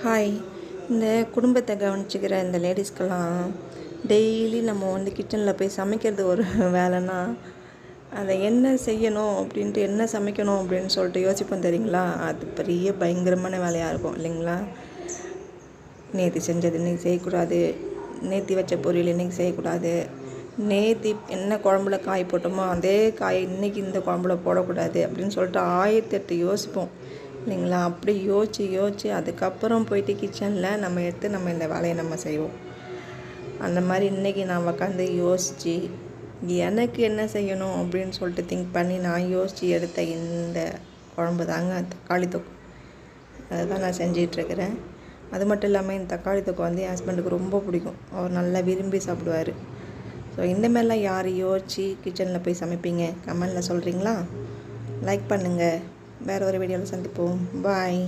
Hi. இந்த குடும்பத்தை கவனிச்சுக்கிற இந்த லேடிஸ்க்கெல்லாம் டெய்லி நம்ம கிச்சனில் போய் சமைக்கிறது ஒரு வேலைன்னா, அதை என்ன செய்யணும் அப்படின்ட்டு, என்ன சமைக்கணும் அப்படின்னு சொல்லிட்டு யோசிப்போம் தெரியுங்களா? அது பெரிய பயங்கரமான வேலையாக இருக்கும் இல்லைங்களா? நேற்று செஞ்சது இன்றைக்கி செய்யக்கூடாது, நேற்று வச்ச பொரியல் இன்றைக்கி செய்யக்கூடாது, நேற்று என்ன குழம்புல காய் போட்டோமோ அதே காய் இன்றைக்கி இந்த குழம்புல போடக்கூடாது அப்படின்னு சொல்லிட்டு 1008 யோசிப்போம் இல்லைங்களா? அப்படி யோசித்து அதுக்கப்புறம் போயிட்டு கிச்சனில் நம்ம இந்த வேலையை நம்ம செய்வோம். அந்த மாதிரி இன்றைக்கி நான் உட்காந்து யோசித்து எனக்கு என்ன செய்யணும் அப்படின்னு சொல்லிட்டு திங்க் பண்ணி நான் யோசித்து எடுத்த இந்த குழம்பு தாங்க தக்காளி தொக்கு. அதை தான் நான் செஞ்சிகிட்ருக்கிறேன். அது மட்டும் இல்லாமல் இந்த தக்காளி தொக்கு என் ஹஸ்பண்டுக்கு ரொம்ப பிடிக்கும். அவர் நல்லா விரும்பி சாப்பிடுவார். ஸோ இந்தமாதிரிலாம் யார் யோசித்து கிச்சனில் போய் சமைப்பீங்க? கமெண்டில் சொல்கிறீங்களா? லைக் பண்ணுங்கள். வேறு ஒரு வீடியோவில் சந்திப்போம். பாய்.